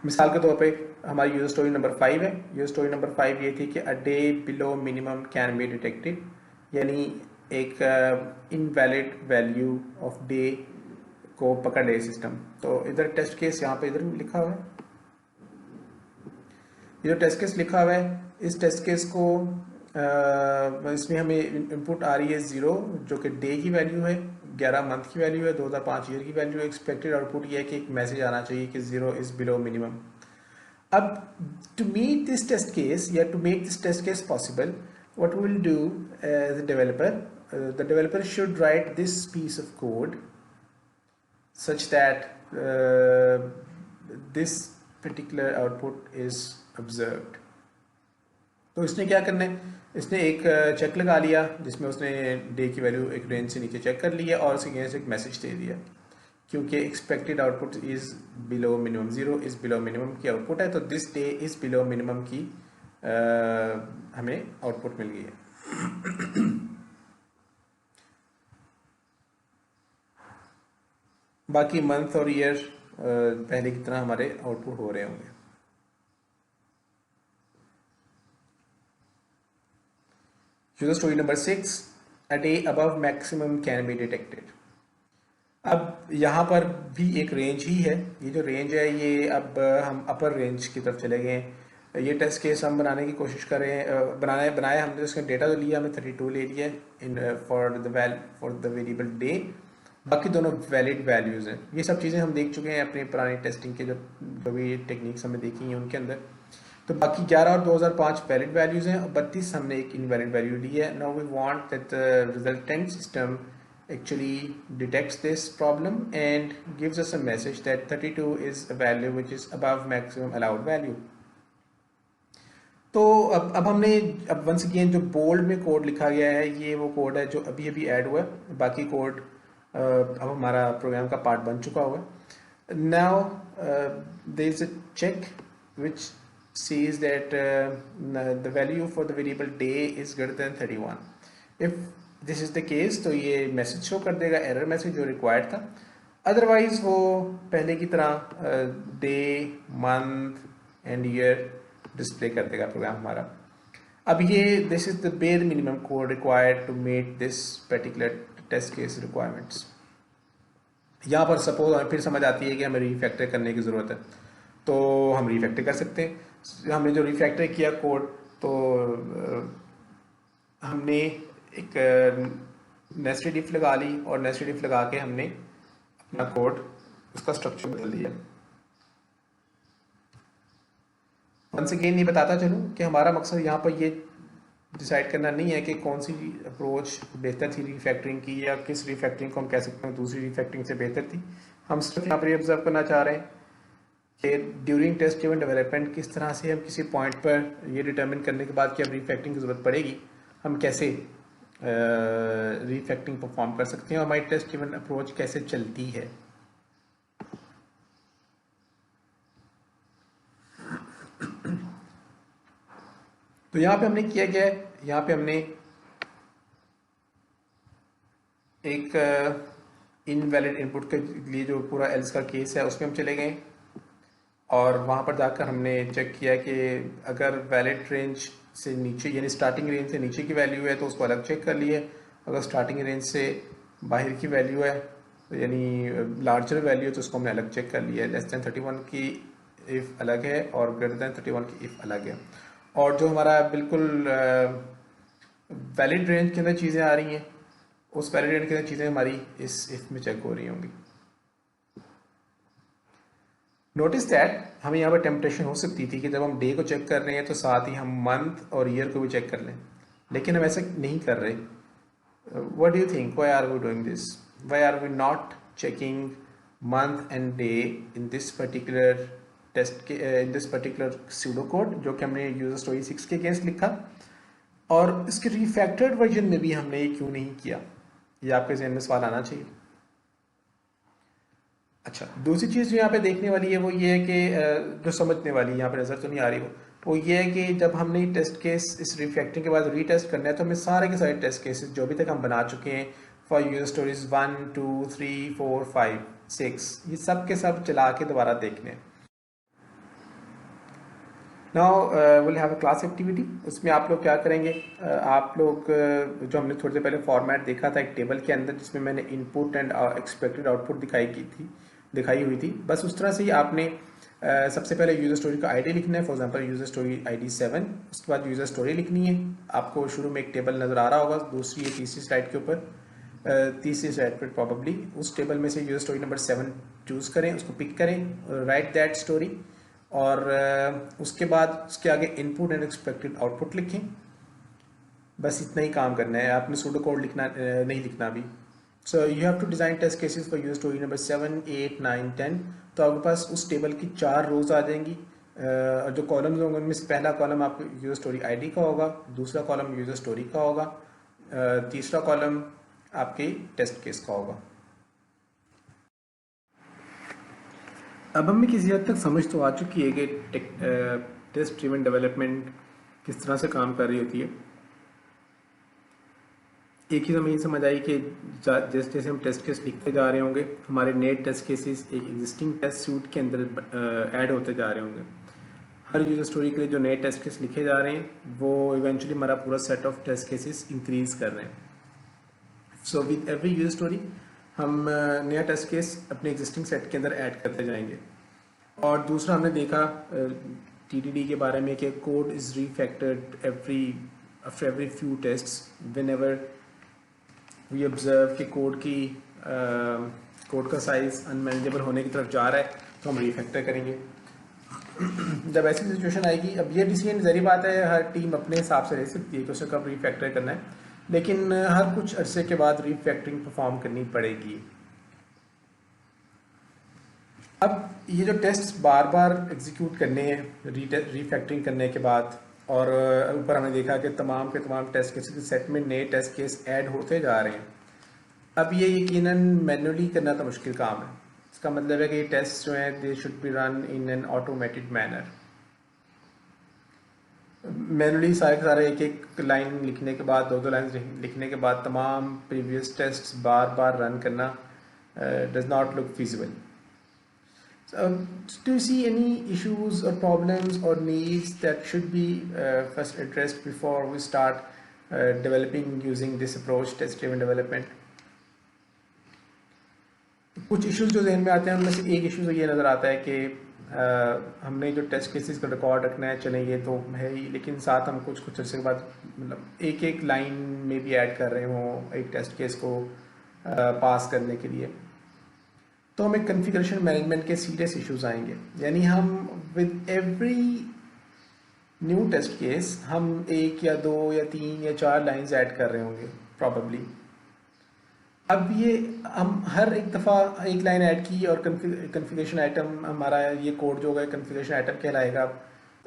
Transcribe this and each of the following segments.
मिसाल के तौर पे हमारी यूजर स्टोरी नंबर 5 है। यूजर स्टोरी नंबर 5 ये थी कि a day below minimum can be detected, यानी एक इनवैलिड वैल्यू ऑफ डे को पकड़ ले सिस्टम। तो इधर टेस्ट केस यहाँ पे इधर लिखा हुआ है, ये जो टेस्ट केस लिखा हुआ है इस टेस्ट केस को इसमें हमें इनपुट आ रही है 0 जो कि डे की वैल्यू है, 11 मंथ की वैल्यू है, 2005 ईयर की वैल्यू है। एक्सपेक्टेड आउटपुट ये है कि एक मैसेज आना चाहिए कि 0 इज बिलो मिनिमम। अब to meet this test case, yeah, to make this test case possible, what we will do as a developer, the developer should write this piece of code such that this particular output is observed. तो इसने क्या करना है, इसने एक check लगा लिया जिसमें उसने डे की वैल्यू एक रेंज से नीचे चेक कर लिया और उसके अगेंस्ट एक मैसेज दे दिया क्योंकि expected output is below minimum, 0 is below minimum की आउटपुट है, तो this day is below minimum की हमें आउटपुट मिल गई है। बाकी मंथ और ईयर पहले की तरह हमारे आउटपुट हो रहे होंगे। User story number 6, a day above maximum can be detected. अब यहाँ पर भी एक रेंज ही है, ये जो रेंज है ये अब हम अपर रेंज की तरफ चले गए हैं। ये टेस्ट केस हम बनाने की कोशिश कर रहे हैं, बनाया हमने, उसका डेटा तो लिया, हमने 32 ले लिया in for the variable day. बाकी दोनों वैलिड वैल्यूज़ हैं। ये सब चीज़ें हम देख चुके हैं अपनी पुरानी टेस्टिंग के जो भी टेक्निक्स हमने देखी हैं उनके अंदर। तो बाकी 11 और 2005 वैलिड वैल्यूज़ हैं और 32 हमने एक इनवैलिड वैल्यू ली है। Now we want that the resultant system actually detects this problem and gives us a message that 32 is a value which is above maximum allowed value. तो अब हमने वंस अगेन जो बोल्ड में code लिखा गया है ये वो कोड है जो अभी अभी ऐड हुआ है, बाकी कोड अब हमारा प्रोग्राम का पार्ट बन चुका हुआ है। Now there is a check which sees that the value for the variable day is greater than 31. If this is the case तो ये मैसेज शो कर देगा, एरर मैसेज जो रिक्वायर्ड था। अदरवाइज वो पहले की तरह day, month and year display कर देगा प्रोग्राम हमारा। अब ये this is the bare minimum code required to met this particular test case requirements. यहाँ पर सपोज हमें फिर समझ आती है कि हमें रीफैक्टर करने की ज़रूरत है तो हम रीफैक्टर कर सकते हैं। हमने जो रीफैक्टर किया कोड तो हमने एक नेस्टेड इफ लगा ली और नेस्टेड इफ लगा के हमने अपना कोड उसका स्ट्रक्चर बदल दिया। वंस अगेन ये बताता चलूँ कि हमारा मकसद यहाँ पर ये डिसाइड करना नहीं है कि कौन सी अप्रोच बेहतर थी रीफैक्टरिंग की या किस रीफैक्टरिंग को हम कह सकते हैं दूसरी रीफैक्टरिंग से बेहतर थी। हम सिर्फ यहाँ पर ये ऑब्जर्व करना चाह रहे हैं कि ड्यूरिंग टेस्ट ड्रिवन डेवलपमेंट किस तरह से हम किसी पॉइंट पर ये डिटर्मिन करने के बाद कि अब रीफैक्टरिंग की ज़रूरत पड़ेगी हम कैसे रीफैक्टरिंग परफॉर्म कर सकते हैं और हमारी टेस्ट ड्रिवन अप्रोच कैसे चलती है। तो यहाँ पे हमने किया क्या है, यहाँ पे हमने एक इनवैलिड इनपुट के लिए जो पूरा एल्स का केस है उसमें हम चले गए और वहाँ पर जाकर हमने चेक किया कि अगर वैलिड रेंज से नीचे यानी स्टार्टिंग रेंज से नीचे की वैल्यू है तो उसको अलग चेक कर लिए, अगर स्टार्टिंग रेंज से बाहर की वैल्यू है यानी लार्जर वैल्यू तो उसको हमने अलग चेक कर लिया है। लेस दैन 31 की इफ़ अलग है और ग्रेटर दैन 31 की इफ़ अलग है। और जो हमारा बिल्कुल वैलिड रेंज के अंदर चीज़ें आ रही हैं उस वैलिड रेंज के अंदर चीज़ें हमारी इस इफ़ में चेक हो रही होंगी। नोटिस दैट हमें यहाँ पर टेम्पटेशन हो सकती थी कि जब हम डे को चेक कर रहे हैं तो साथ ही हम मंथ और ईयर को भी चेक कर लें, लेकिन हम ऐसा नहीं कर रहे। What do you think, why are we doing this, why are we not checking month and day in this particular test in this particular pseudo code जो कि हमने यूजर स्टोरी 6 के अगेंस्ट लिखा और इसके रिफैक्टर्ड वर्जन में भी हमने ये क्यों नहीं किया, ये आपके जहन में सवाल आना चाहिए। अच्छा, दूसरी चीज़ जो यहाँ पे देखने वाली है वो ये है कि जो समझने वाली यहाँ पे नज़र तो नहीं आ रही वो ये है कि जब हमने टेस्ट केस इस रिफैक्टरिंग के बाद रीटेस्ट करना है तो हमें सारे के सारे टेस्ट केसेस जो अभी तक हम बना चुके हैं फॉर यूजर स्टोरीज 1, 2, 3, 4, 5, 6 ये सब के सब चला के दोबारा देखने हैं। Now will have a class activity. उसमें आप लोग क्या करेंगे, आप लोग जो हमने थोड़ी देर पहले फॉर्मेट देखा था एक टेबल के अंदर जिसमें मैंने इनपुट एंड एक्सपेक्टेड आउटपुट दिखाई हुई थी, बस उस तरह से ही आपने सबसे पहले यूज़र स्टोरी का आईडी लिखना है। For example user story ID 7, उसके बाद यूज़र स्टोरी लिखनी है। आपको शुरू में एक टेबल नज़र आ रहा होगा दूसरी या तीसरी स्लाइड के ऊपर, तीसरी स्लाइड पर प्रॉब्ली। उस टेबल में से यूज़र स्टोरी नंबर 7 चूज़ करें, उसको पिक करें, राइट दैट स्टोरी, और उसके बाद उसके आगे इनपुट एंड एक्सपेक्टेड आउटपुट लिखें। बस इतना ही काम करना है, आपने सूडो कोड लिखना नहीं लिखना अभी। So you have to design test cases for user story number 7, 8, 9, 10। तो आपके पास उस टेबल की 4 रोज आ जाएंगी, और जो कॉलम्स होंगे उनमें से पहला कॉलम आपको यूज़र स्टोरी आईडी का होगा, दूसरा कॉलम यूज़र स्टोरी का होगा, तीसरा कॉलम आपके टेस्ट केस का होगा। अब हमें किसी हद तक समझ तो आ चुकी है कि टेस्ट ड्रिवन डेवलपमेंट किस तरह से काम कर रही होती है। एक चीज़ हमें ये समझ आई कि जैसे जैसे हम टेस्ट केस लिखते जा रहे होंगे, हमारे नए टेस्ट केसेस एक एग्जिस्टिंग टेस्ट सूट के अंदर ऐड होते जा रहे होंगे। हर यूज़र स्टोरी के लिए जो नए टेस्ट केस लिखे जा रहे हैं वो इवेंचुअली हमारा पूरा set of test cases increase कर रहे हैं। So with every user story हम नया टेस्ट केस अपने एग्जिस्टिंग सेट के अंदर ऐड करते जाएंगे। और दूसरा हमने देखा TDD के बारे में कि code is refactored after every few tests whenever we observe कि कोड का साइज अनमैनेजेबल होने की तरफ जा रहा है तो हम रीफैक्टर करेंगे। जब ऐसी सिचुएशन आएगी, अब ये डिसीजन ज़री बात है हर टीम अपने हिसाब से ले सकती है कि उसे कब रीफैक्टर करना है, लेकिन हर कुछ अरसे के बाद रीफैक्टरिंग परफॉर्म करनी पड़ेगी। अब ये जो टेस्ट बार बार एग्जीक्यूट करने हैं रीफैक्टरिंग करने के बाद, और ऊपर हमने देखा कि तमाम के तमाम टेस्ट केस के सेट में नए टेस्ट केस ऐड होते जा रहे हैं। अब ये यकीनन मैनुअली करना तो मुश्किल काम है। इसका मतलब है कि ये टेस्ट जो हैं they should be run in an automated manner. Manually सारे एक एक लाइन लिखने के बाद, दो लाइन लिखने के बाद तमाम प्रीवियस टेस्ट बार बार रन करना does not look feasible. Do you see any issues or problems or needs that should be first addressed before we start developing using this approach, test-driven development? कुछ issues जो जहन में आते हैं उनमें से एक इशू तो ये नज़र आता है कि हमने जो टेस्ट केसेस का रिकॉर्ड रखना है, चलें ये तो है ही, लेकिन साथ हम कुछ अर्से के बाद मतलब एक एक लाइन में भी ऐड कर रहे हों एक टेस्ट केस को पास करने के लिए, तो हमें कॉन्फ़िगरेशन मैनेजमेंट के सीरियस इश्यूज आएंगे। यानी हम with every new test case हम 1 या 2 या 3 या 4 लाइंस ऐड कर रहे होंगे प्रॉबेबली। अब ये हम हर एक दफ़ा एक लाइन ऐड की और कॉन्फ़िगरेशन आइटम हमारा ये कोड जो होगा कॉन्फ़िगरेशन आइटम कहलाएगा।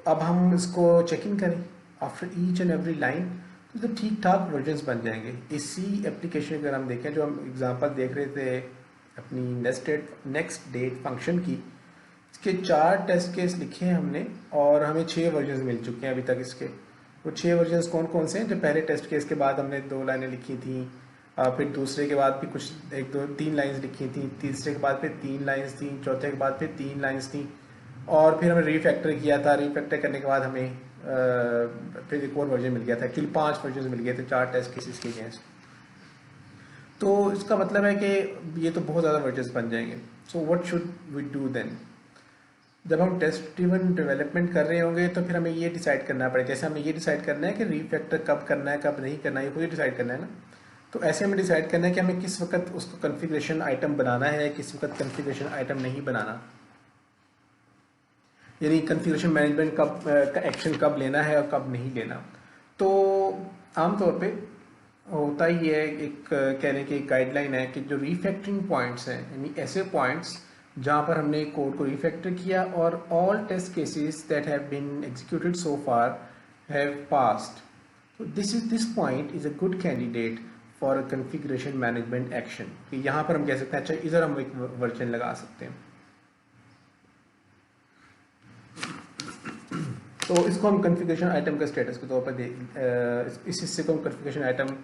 अब हम इसको चेक इन करें after each and every line तो ठीक ठाक वर्जन्स बन जाएंगे। इसी एप्लीकेशन अगर हम देखें जो हम एग्जांपल देख रहे थे अपनी नेक्स्ट डेट फंक्शन की, इसके 4 टेस्ट केस लिखे हैं हमने और हमें 6 वर्जन्स मिल चुके हैं अभी तक इसके। वो 6 वर्जन्स कौन कौन से हैं? जो पहले टेस्ट केस के बाद हमने 2 लाइनें लिखी थी, फिर दूसरे के बाद भी कुछ 1 2 3 लाइन्स लिखी थी, तीसरे के बाद फिर 3 लाइन्स थी, चौथे के बाद फिर 3 लाइन्स थी, और फिर हमने रीफैक्टर किया था। रीफैक्टर करने के बाद हमें फिर एक और वर्जन मिल गया था। एक्चुअली 5 वर्जन मिल गए थे 4 टेस्ट केसेस के अगेंस्ट। तो इसका मतलब है कि ये तो बहुत ज़्यादा वर्जन्स बन जाएंगे। So what should we do then? जब हम टेस्ट ड्रिवन डेवलपमेंट कर रहे होंगे तो फिर हमें ये डिसाइड करना पड़ेगा। जैसे हमें ये डिसाइड करना है कि रीफैक्टर कब करना है कब नहीं करना है, ये खुद डिसाइड करना है ना। तो ऐसे हमें डिसाइड करना है कि हमें किस वक्त उसको कॉन्फ़िगरेशन आइटम बनाना है, किस वक्त कॉन्फ़िगरेशन आइटम नहीं बनाना, यानी कॉन्फ़िगरेशन मैनेजमेंट कब का एक्शन कब लेना है और कब नहीं लेना। तो आमतौर पे होता ही है, एक कहने की एक गाइडलाइन है कि जो रीफैक्टरिंग पॉइंट्स हैं, यानी ऐसे पॉइंट्स जहाँ पर हमने कोड को रीफैक्टर किया और all test cases that have been executed so far have passed, this point is a good candidate for a configuration management action. कि यहाँ पर हम कह सकते हैं अच्छा इधर हम एक वर्जन लगा सकते हैं। तो इसको हम कॉन्फ़िगरेशन आइटम का स्टेटस के तौर पर इस हिस्से को हम कॉन्फ़िगरेशन आइटम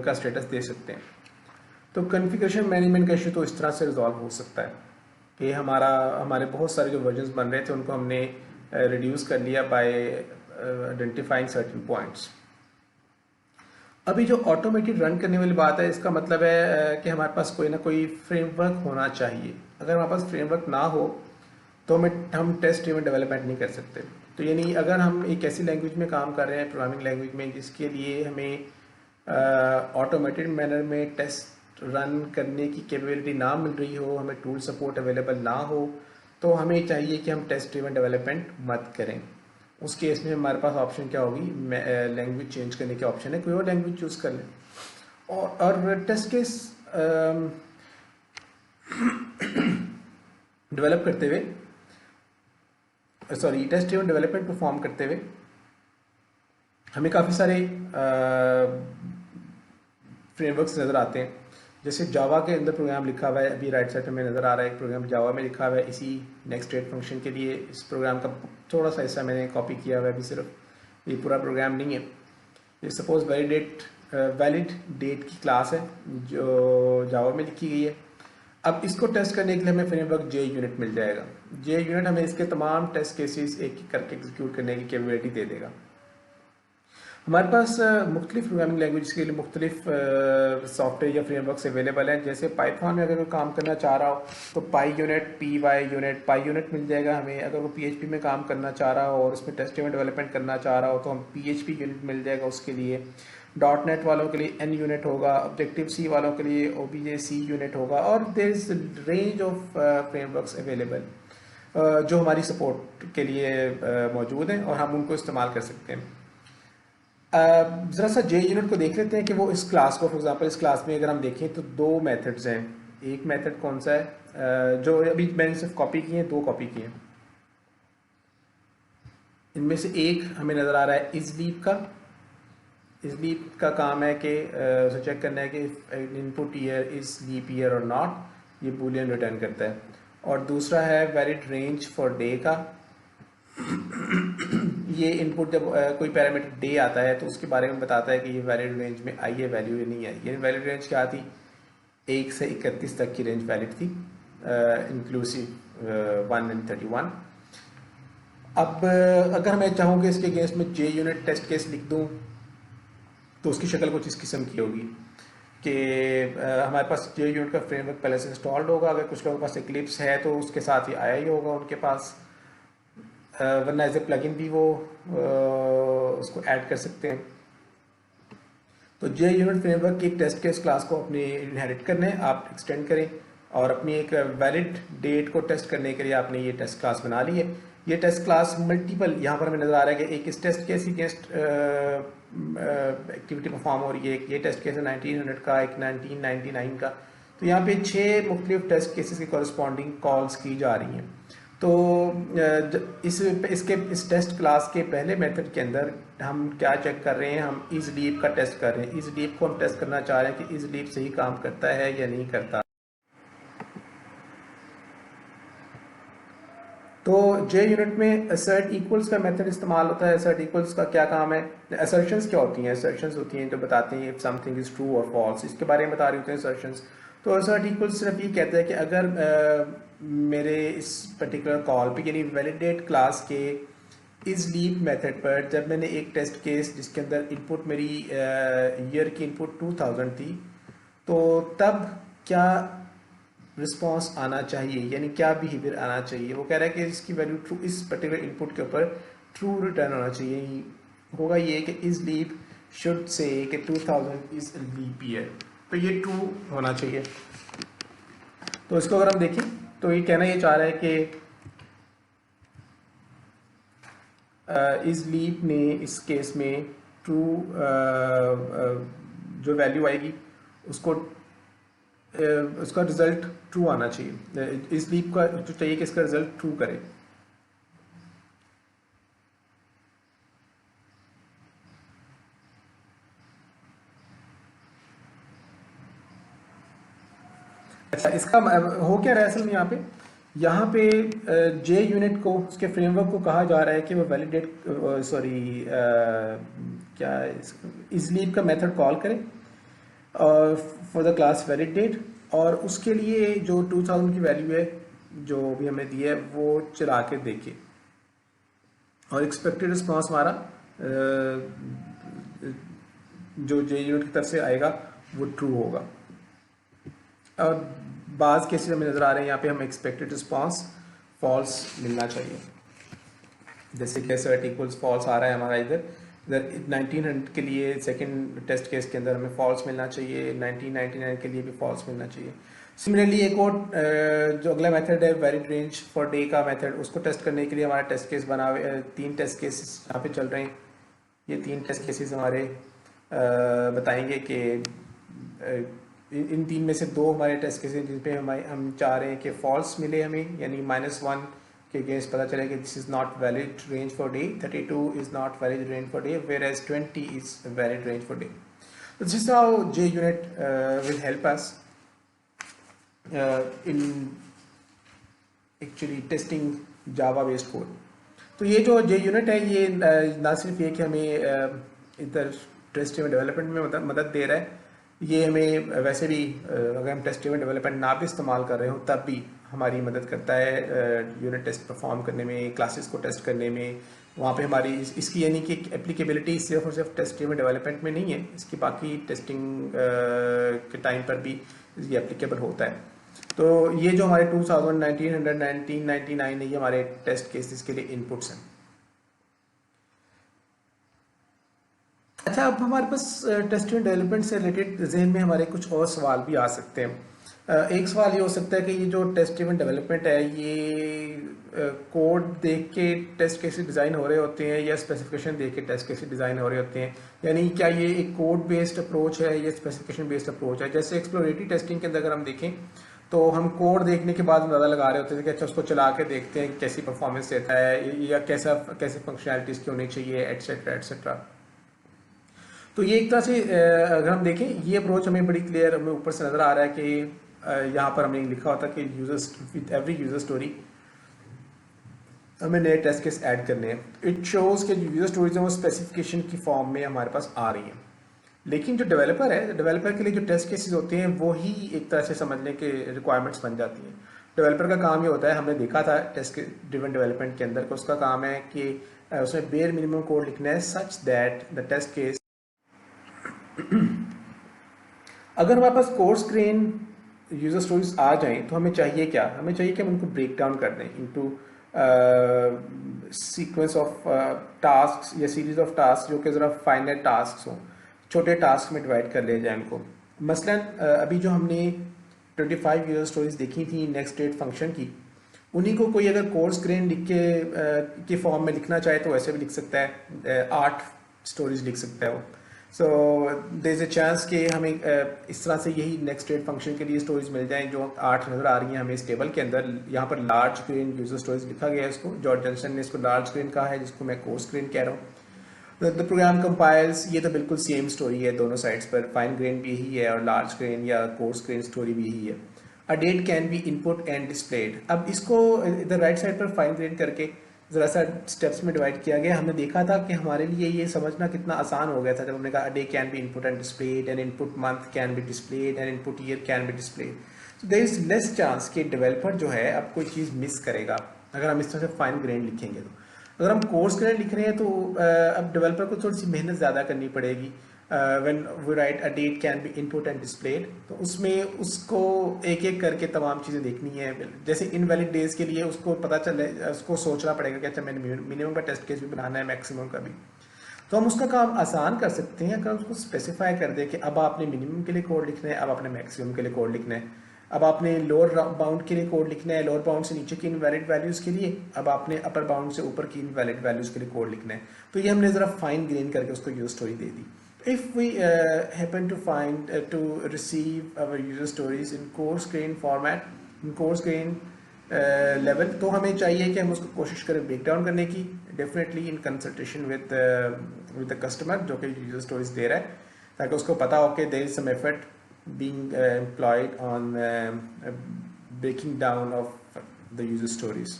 का स्टेटस दे सकते हैं। तो कॉन्फ़िगरेशन मैनेजमेंट का इशू तो इस तरह से रिजॉल्व हो सकता है कि हमारे बहुत सारे जो वर्जन्स बन रहे थे उनको हमने रिड्यूस कर लिया बाय आइडेंटिफाइंग सर्टेन पॉइंट्स। अभी जो ऑटोमेटेड रन करने वाली बात है, इसका मतलब है कि हमारे पास कोई ना कोई फ्रेमवर्क होना चाहिए। अगर हमारे पास फ्रेमवर्क ना हो तो हम टेस्ट ड्रिवन डेवलपमेंट नहीं कर सकते। तो यानी अगर हम एक ऐसी लैंग्वेज में काम कर रहे हैं, प्रोग्रामिंग लैंग्वेज में, जिसके लिए हमें ऑटोमेटेड मैनर में टेस्ट रन करने की कैपेबिलिटी ना मिल रही हो, हमें टूल सपोर्ट अवेलेबल ना हो, तो हमें चाहिए कि हम टेस्ट ड्रिवन डेवलपमेंट मत करें। उस केस में हमारे पास ऑप्शन क्या होगी, लैंग्वेज चेंज करने की ऑप्शन है, कोई और लैंग्वेज चूज़ कर लें। और टेस्ट केस डेवलप करते हुए, टेस्ट ड्रिवन डेवलपमेंट परफॉर्म करते हुए हमें काफ़ी सारे फ्रेमवर्क्स नज़र आते हैं। जैसे जावा के अंदर प्रोग्राम लिखा हुआ है, अभी राइट साइड में नज़र आ रहा है एक प्रोग्राम जावा में लिखा हुआ है इसी नेक्स्ट स्टेट फंक्शन के लिए। इस प्रोग्राम का थोड़ा सा हिस्सा मैंने कॉपी किया हुआ है, अभी सिर्फ ये पूरा प्रोग्राम नहीं है। ये सपोज वैलिड डेट की क्लास है जो जावा में लिखी गई है। अब इसको टेस्ट करने के लिए हमें फ्रेमवर्क जे यूनिट मिल जाएगा। जे यूनिट हमें इसके तमाम टेस्ट केसेस एक एक करके एग्जीक्यूट करने की कैपेबिलिटी दे देगा। हमारे पास मुख्तलिफ प्रोग्रामिंग लैंग्वेज के लिए मुख्तलिफ सॉफ्टवेयर या फ्रेमवर्क्स अवेलेबल हैं। जैसे पाइथन में अगर कोई काम करना चाह रहा हो तो पाई यूनिट मिल जाएगा हमें। अगर वो पीएचपी में काम करना चाह रहा हो और उसमें टेस्ट ड्रिवन डेवलपमेंट करना चाह रहा हो तो हम पीएचपी यूनिट मिल जाएगा उसके लिए। .NET वालों के लिए N यूनिट होगा, ऑब्जेक्टिव सी वालों के लिए OBJ-C यूनिट होगा, और there is range of frameworks available जो हमारी सपोर्ट के लिए मौजूद हैं और हम उनको इस्तेमाल कर सकते हैं। ज़रा सा जे यूनिट को देख लेते हैं कि वो इस क्लास को, फॉर एग्जांपल इस क्लास में अगर हम देखें तो दो मेथड्स हैं। एक मेथड कौन सा है, जो अभी मैंने सिर्फ कॉपी किए हैं, दो कॉपी किए हैं। इनमें से एक हमें नज़र आ रहा है इज़ लीप का काम है कि उसे चेक करना है कि input year is leap year और नॉट, ये बूलियन रिटर्न करता है। और दूसरा है वैलिड रेंज फॉर डे का। ये इनपुट जब कोई पैरामीटर डे आता है तो उसके बारे में बताता है कि ये वैलिड रेंज में आई है वैल्यू या नहीं आई। ये वैलिड रेंज क्या थी, 1 से 31 तक की रेंज वैलिड थी, इंक्लूसिव 131। अब अगर मैं चाहूँ कि इसके अगेंस्ट में जे यूनिट टेस्ट केस लिख दूँ तो उसकी शक्ल कुछ इस किस्म की होगी कि हमारे पास जे यूनिट का फ्रेमवर्क पहले से इंस्टॉल्ड होगा। अगर कुछ लोगों के पास इक्लिप्स है तो उसके साथ ही आया ही होगा उनके पास, वरना एज ए प्लगइन भी वो उसको ऐड कर सकते हैं। तो जे यूनिट फ्रेमवर्क की एक टेस्ट केस क्लास को अपने इनहेरिट करने आप एक्सटेंड करें और अपनी एक वैलिड डेट को टेस्ट करने के लिए आपने ये टेस्ट क्लास बना ली है। ये टेस्ट क्लास मल्टीपल, यहाँ पर हमें नज़र आ रहा है कि एक इस test case against activity perform हो रही है, ये टेस्ट केस है 1900 का, एक 1999 का। तो यहाँ पे 6 मुख्तलिफ टेस्ट केसेस की कॉरस्पॉन्डिंग कॉल्स की जा रही हैं। तो इस टेस्ट क्लास के पहले मेथड के अंदर हम क्या चेक कर रहे हैं, हम इज़ लीप का टेस्ट कर रहे हैं। इज़ लीप को हम टेस्ट करना चाह रहे हैं कि इज़ लीप सही काम करता है या नहीं करता। तो जे यूनिट में असर्ट इक्वल्स का मेथड इस्तेमाल होता है। असर्ट इक्वल्स का क्या काम है, असर्शंस क्या होती हैं, असर्शंस होती हैं जो बताते हैं इफ समथिंग इज ट्रू और फॉल्स, इसके बारे में बता रहे होते हैं असर्शंस। तो असर्ट इक्वल्स सिर्फ ये कहता है कि अगर मेरे इस पर्टिकुलर कॉल पे यानी वैलिडेट क्लास के इस लीप मेथड पर जब मैंने एक टेस्ट केस जिसके अंदर इनपुट मेरी ईयर की इनपुट 2000 थी, तो तब क्या रिस्पॉन्स आना चाहिए, यानी क्या बिहेवियर आना चाहिए। वो कह रहा है कि इसकी वैल्यू ट्रू, इस पर्टिकुलर इनपुट के ऊपर ट्रू रिटर्न होना चाहिए। होगा ये कि इस लीप शुड से कि 2000 इज लीप ईयर, तो ये ट्रू होना चाहिए। तो इसको अगर हम देखें तो ये कहना ये चाह रहा है कि इस लीप ने इस केस में ट्रू जो वैल्यू आएगी उसको उसका रिजल्ट ट्रू आना चाहिए। इस लीप का जो चाहिए कि इसका रिजल्ट ट्रू करे। अच्छा, इसका हो क्या रहा है असल में यहाँ पे जे यूनिट को, उसके फ्रेमवर्क को कहा जा रहा है कि वो वैलिडेट क्या इस लीप का मेथड कॉल करे फॉर द क्लास वैलिडेट, और उसके लिए जो 2000 की वैल्यू है जो भी हमें दी है वो चला के देखे। और एक्सपेक्टेड रिस्पॉन्स हमारा जो जे यूनिट की तरफ से आएगा वो ट्रू होगा। और बाज़ केसेस हमें नज़र आ रहे हैं यहाँ पे हमें एक्सपेक्टेड रिस्पॉन्स फॉल्स मिलना चाहिए, जैसे कि सेट इक्वल्स फॉल्स आ रहा है हमारा इधर 1900 के लिए सेकंड टेस्ट केस के अंदर हमें फॉल्स मिलना चाहिए, 1999 के लिए भी फॉल्स मिलना चाहिए। सिमिलरली एक और जो अगला मेथड है वैलिड रेंज फॉर डे का मेथड, उसको टेस्ट करने के लिए हमारा टेस्ट केस बना हुए 3 टेस्ट केसेस यहाँ पे चल रहे हैं। ये 3 टेस्ट केसेस हमारे बताएंगे कि इन 3 में से 2 हमारे टेस्ट केसेस जिन पे हम चाह रहे हैं कि फॉल्स मिले हमें, यानी -1 के अगेंस्ट पता चले कि this is not valid range for day, 32 is not valid range for day, whereas 20 is valid range for day. This is how JUnit will help us in actually testing Java based code. तो ये जो जे unit है ये ना सिर्फ ये कि हमें इधर टेस्ट ड्रिवन डेवलपमेंट में मदद दे रहा है, ये हमें वैसे भी अगर हम टेस्ट ड्रिवन डेवलपमेंट ना भी इस्तेमाल कर रहे हो तब भी हमारी मदद करता है यूनिट टेस्ट परफॉर्म करने में, क्लासेस को टेस्ट करने में। वहाँ पे हमारी इसकी यानी कि एप्लीकेबिलिटी सिर्फ और सिर्फ टेस्ट ड्रिवन डेवलपमेंट में नहीं है, इसकी बाकी टेस्टिंग के टाइम पर भी ये एप्लीकेबल होता है। तो ये जो हमारे 1999 है ये हमारे टेस्ट केसेस के लिए इनपुट्स हैं। अच्छा, अब हमारे पास टेस्ट एंड डेवलपमेंट से रिलेटेड जहन में हमारे कुछ और सवाल भी आ सकते हैं। एक सवाल ये हो सकता है कि ये जो टेस्ट इवेंट डेवलपमेंट है ये कोड देख के टेस्ट केसेस डिज़ाइन हो रहे होते हैं या स्पेसिफिकेशन देख के टेस्ट केसेस डिज़ाइन हो रहे होते हैं, यानी क्या ये एक कोड बेस्ड अप्रोच है या स्पेसिफिकेशन बेस्ड अप्रोच है। जैसे एक्सप्लोरेटरी टेस्टिंग के अंदर अगर हम देखें तो हम कोड देखने के बाद अंदाजा लगा रहे होते हैं कि अच्छा उसको चला के देखते हैं कैसी परफॉर्मेंस देता है या कैसे फंक्शनैलिटीज़ की होनी चाहिए एटसेट्रा एटसेट्रा। तो ये एक तरह से अगर हम देखें ये अप्रोच हमें बड़ी क्लियर हमें ऊपर से नज़र आ रहा है कि यहाँ पर हमने लिखा होता कि users with every user story हमें नए टेस्ट केस ऐड करने हैं। इट शोज़ कि जो यूजर स्टोरीज हैं वो स्पेसिफिकेशन की फॉर्म में हमारे पास आ रही हैं, लेकिन जो डेवलपर है डेवलपर के लिए जो टेस्ट केसेस होते हैं वो ही एक तरह से समझ लें कि रिक्वायरमेंट्स बन जाती हैं। डेवलपर का काम ये होता है, हमने देखा था टेस्ट ड्रिवन डेवलपमेंट के अंदर, उसका काम है कि उसमें बेयर मिनिमम कोड लिखना है such that the test case अगर हमारे पास कोर्स ग्रेन यूजर स्टोरीज आ जाएं तो हमें चाहिए क्या, हमें चाहिए कि हम उनको ब्रेक डाउन कर दें इनटू सीक्वेंस ऑफ टास्क या सीरीज ऑफ टास्क जो कि ज़रा फाइनल टास्क हों, छोटे टास्क में डिवाइड कर ले जाए उनको। मसलन अभी जो हमने 25 यूजर स्टोरीज देखी थी नेक्स्ट डेट फंक्शन की, उन्हीं को कोई अगर कोर्स ग्रेन लिख के फॉर्म में लिखना चाहे तो वैसे भी लिख सकता है, 8 स्टोरीज लिख सकता है वो। So there is a chance कि हमें इस तरह से यही नेक्स्ट डेट फंक्शन के लिए स्टोरीज मिल जाएं जो 8 नज़र आ रही हैं हमें इस टेबल के अंदर। यहाँ पर लार्ज ग्रेन यूजर स्टोरीज लिखा गया है, इसको जॉर्ज जॉनसन ने इसको लार्ज ग्रेन कहा है जिसको मैं कोर्स ग्रेन कह रहा हूँ। द प्रोग्राम कंपाइल्स, ये तो बिल्कुल सेम स्टोरी है दोनों साइड्स पर, फाइन ग्रेन भी यही है और लार्ज ग्रेन या कोर्स ग्रेन स्टोरी भी यही है। A date can be input and displayed. अब इसको इधर राइट साइड पर फाइन ग्रेन करके ज़रा सा स्टेप्स में डिवाइड किया गया। हमने देखा था कि हमारे लिए ये समझना कितना आसान हो गया था जब हमने कहा day can be input and displayed, and input month can be displayed, and input year can be displayed. तो देयर इज लेस चांस कि डेवलपर जो है अब कोई चीज़ मिस करेगा अगर हम इस तरह से फाइन ग्रेन लिखेंगे। तो अगर हम कोर्स ग्रेन लिख रहे हैं तो अब डेवलपर को थोड़ी सी मेहनत ज़्यादा करनी पड़ेगी। When we write a date can be input and displayed, तो उसमें उसको एक एक करके तमाम चीज़ें देखनी है। जैसे इनवैलिड डेज के लिए उसको पता चले, उसको सोचना पड़ेगा कि अच्छा मैंने मिनिमम का टेस्ट केस भी बनाना है, मैक्सिमम का भी। तो हम उसका काम आसान कर सकते हैं अगर उसको स्पेसिफाई कर दे कि अब आपने मिनिमम के लिए कोड लिखना है, अब आपने मैक्सिमम के लिए कोड लिखना है, अब आपने लोअर बाउंड के लिए कोड लिखना है, लोअर बाउंड से नीचे की इनवैलिड वैल्यूज़ के लिए, अब आपने अपर बाउंड से ऊपर की इनवैलिड वैल्यूज़ के लिए कोड लिखना है। तो ये हमने ज़रा फाइन ग्रेन करके उसको user story they the. If we happen to find to receive our user stories in coarse grain format, in coarse grain level, तो हमें चाहिए कि हम उसको कोशिश करें ब्रेक डाउन करने की, definitely in consultation with the customer जो कि यूजर स्टोरीज दे रहा है, ताकि उसको पता हो कि there is some effort being employed on breaking down of the user stories.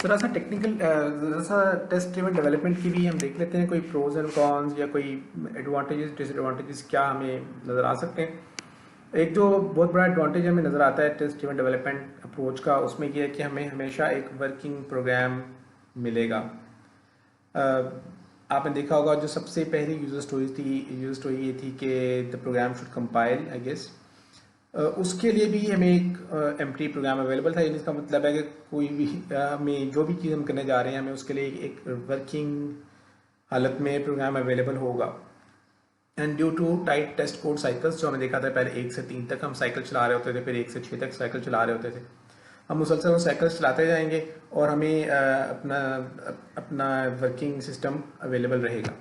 ज़रा सा टेक्निकल ज़रा सा टेस्ट ड्रिवन डेवलपमेंट की भी हम देख लेते हैं, कोई प्रोज एंड कॉन्स या कोई एडवांटेजेस डिसएडवांटेजेस क्या हमें नज़र आ सकते हैं। एक जो बहुत बड़ा एडवांटेज हमें नज़र आता है टेस्ट ड्रिवन डेवलपमेंट अप्रोच का, उसमें यह है कि हमें हमेशा एक वर्किंग प्रोग्राम मिलेगा। आपने देखा होगा जो सबसे पहली यूज़र स्टोरी ये थी कि the program should compile I guess. उसके लिए भी हमें एक एम्प्टी प्रोग्राम अवेलेबल था। इसका मतलब है कि कोई भी हमें जो भी चीज़ हम करने जा रहे हैं हमें उसके लिए एक वर्किंग हालत में प्रोग्राम अवेलेबल होगा। And due to tight test code cycles, जो हमें देखा था पहले 1 से 3 तक हम साइकिल चला रहे होते थे, फिर 1 से 6 तक साइकिल चला रहे होते थे, हम मुसलसल वो साइकिल्स चलाते जाएंगे और हमें अपना वर्किंग सिस्टम अवेलेबल रहेगा।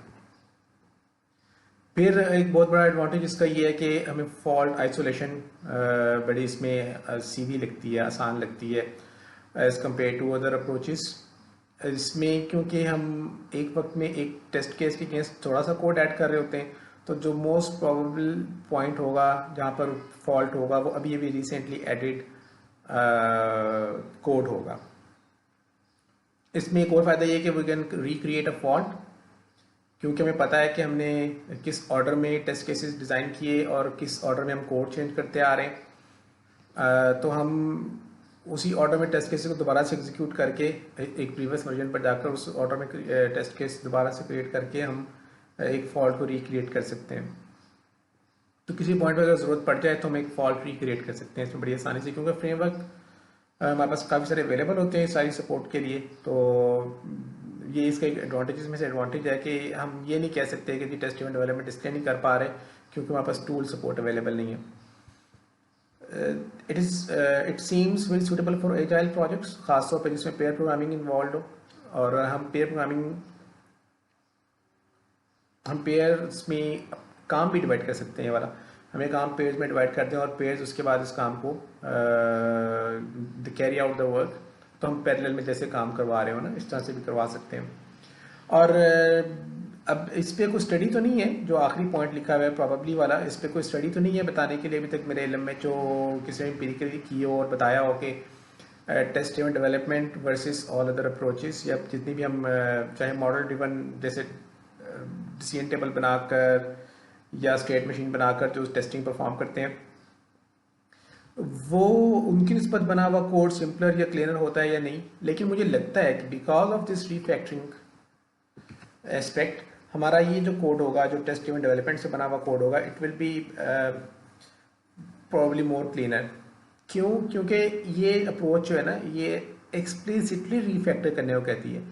फिर एक बहुत बड़ा एडवांटेज इसका ये है कि हमें फॉल्ट आइसोलेशन बड़ी इसमें सीधी लगती है, आसान लगती है as compare to other approaches. इसमें क्योंकि हम एक वक्त में एक टेस्ट केस के अगेंस्ट थोड़ा सा कोड ऐड कर रहे होते हैं, तो जो मोस्ट प्रोबेबल पॉइंट होगा जहाँ पर फॉल्ट होगा वो अभी अभी रिसेंटली एडिड कोड होगा। इसमें एक और फ़ायदा ये है कि we can recreate a fault, क्योंकि हमें पता है कि हमने किस ऑर्डर में टेस्ट केसेस डिज़ाइन किए और किस ऑर्डर में हम कोड चेंज करते आ रहे हैं। तो हम उसी ऑर्डर में टेस्ट केसेस को दोबारा से एग्जीक्यूट करके एक प्रीवियस वर्जन पर जाकर उस ऑर्डर में टेस्ट केस दोबारा से क्रिएट करके हम एक फॉल्ट को रिक्रिएट कर सकते हैं। तो किसी पॉइंट पर अगर ज़रूरत पड़ जाए तो हम एक फॉल्ट रिक्रिएट कर सकते हैं इसमें बड़ी आसानी से, क्योंकि फ्रेमवर्क हमारे पास काफ़ी सारे अवेलेबल होते हैं सारी सपोर्ट के लिए। तो ये इसका एक एडवांटेजेस में से एडवांटेज है कि हम ये नहीं कह सकते कि जी टेस्ट ड्रिवन डेवलपमेंट इसलिए नहीं कर पा रहे क्योंकि हमारे पास टूल सपोर्ट अवेलेबल नहीं है। It seems very suitable for agile projects, खासतौर पर जिसमें पेयर प्रोग्रामिंग इन्वॉल्व हो। और हम पेयर्स में काम भी डिवाइड कर सकते हैं। वाला हमें काम पेयर्स में डिवाइड करते हैं और पेयर्स उसके बाद इस काम को कैरी आउट द वर्क, तो हम पैरेलल में जैसे काम करवा रहे हो ना इस तरह से भी करवा सकते हैं। और अब इस पर कोई स्टडी तो नहीं है, जो आखिरी पॉइंट लिखा हुआ है प्रॉबेबली वाला, इस पर कोई स्टडी तो नहीं है बताने के लिए अभी तक मेरे इल्म में जो किसी ने एम्पिरिकली की हो और बताया हो कि test driven development versus all other approaches, या जितनी भी हम चाहे मॉडल ड्रिवन जैसे डिसीजन टेबल बनाकर या स्टेट मशीन बनाकर जो टेस्टिंग परफॉर्म करते हैं, वो उनकी निस्बत बना हुआ कोड सिंपलर या क्लीनर होता है या नहीं। लेकिन मुझे लगता है कि because of this refactoring aspect, हमारा ये जो कोड होगा जो टेस्ट ड्रिवन डेवलपमेंट से बना हुआ कोड होगा, it will be probably more cleaner. क्यों? क्योंकि ये अप्रोच जो है ना ये एक्सप्लिसिटली रीफैक्टर करने को कहती है,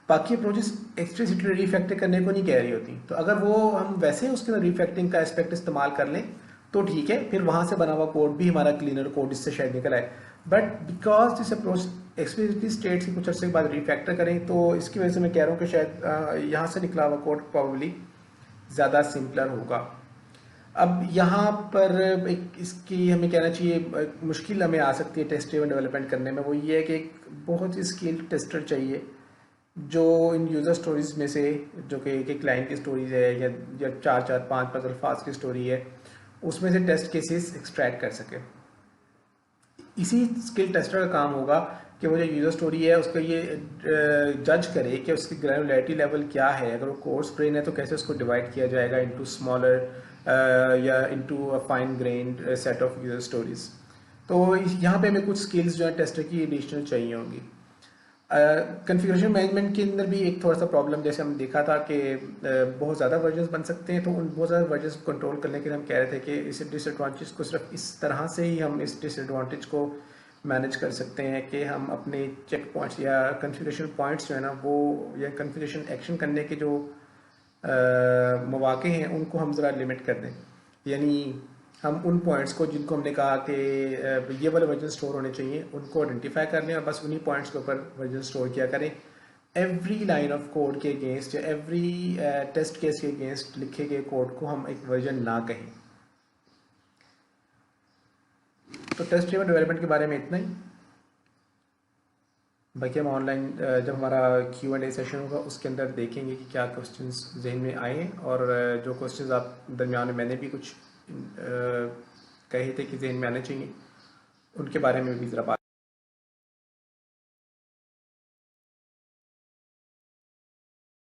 बाकी अप्रोचेस एक्सप्लिसिटली रीफैक्टर करने को नहीं कह रही होती। तो अगर वो हम वैसे उसके अंदर रीफैक्टरिंग का एस्पेक्ट इस्तेमाल कर लें तो ठीक है, फिर वहाँ से बना हुआ कोड भी हमारा क्लीनर कोड इससे शायद निकल आए। But because this approach explicitly states की कुछ अर्से के बाद रीफैक्टर करें, तो इसकी वजह से मैं कह रहा हूँ कि शायद यहाँ से निकला हुआ कोड प्रॉबली ज़्यादा सिंपलर होगा। अब यहाँ पर एक इसकी हमें कहना चाहिए मुश्किल हमें आ सकती है टेस्ट ड्रिवन डेवलपमेंट करने में, वो ये है कि एक बहुत ही स्किल्ड टेस्टर चाहिए जो इन यूज़र स्टोरीज में से, जो कि एक क्लाइंट की स्टोरीज है या 4-4, 5-5 अल्फाज की स्टोरी है, उसमें से टेस्ट केसेस एक्सट्रैक्ट कर सके। इसी स्किल टेस्टर का काम होगा कि वो जो यूज़र स्टोरी है उसका ये जज करे कि उसकी ग्रैनुलैरिटी लेवल क्या है। अगर वो कोर्स ग्रेन है तो कैसे उसको डिवाइड किया जाएगा इनटू स्मॉलर या into a fine grand set of user stories. तो यहाँ पे हमें कुछ स्किल्स जो है टेस्टर की एडिशनल चाहिए होंगी। कॉन्फ़िगरेशन मैनेजमेंट के अंदर भी एक थोड़ा सा प्रॉब्लम, जैसे हम देखा था कि बहुत ज़्यादा वर्जन्स बन सकते हैं, तो उन बहुत ज़्यादा वर्जन्स को कंट्रोल करने के लिए हम कह रहे थे कि इस डिसएडवांटेज को सिर्फ इस तरह से ही हम इस डिसएडवांटेज को मैनेज कर सकते हैं कि हम अपने चेक पॉइंट्स या कॉन्फ़िगरेशन पॉइंट्स जो है ना वो, या कॉन्फ़िगरेशन एक्शन करने के जो मौके हैं उनको हम ज़रा लिमिट कर दें। यानी हम उन पॉइंट्स को जिनको हमने कहा कि ये वाले वर्जन स्टोर होने चाहिए उनको आइडेंटिफाई कर लें और बस उन्हीं पॉइंट्स के ऊपर वर्जन स्टोर किया करें। एवरी लाइन ऑफ कोड के अगेंस्ट या एवरी टेस्ट केस के अगेंस्ट लिखे गए कोड को हम एक वर्जन ना कहें। तो टेस्ट ड्रिवन डेवलपमेंट के बारे में इतना ही। बाकी हम ऑनलाइन जब हमारा Q&A सेशन होगा उसके अंदर देखेंगे कि क्या क्वेश्चंस जहन में आए हैं, और जो क्वेश्चंस आप दरमियान में मैंने भी कुछ कहे थे कि जहन में आने चाहिए, उनके बारे में भी ज़रा बात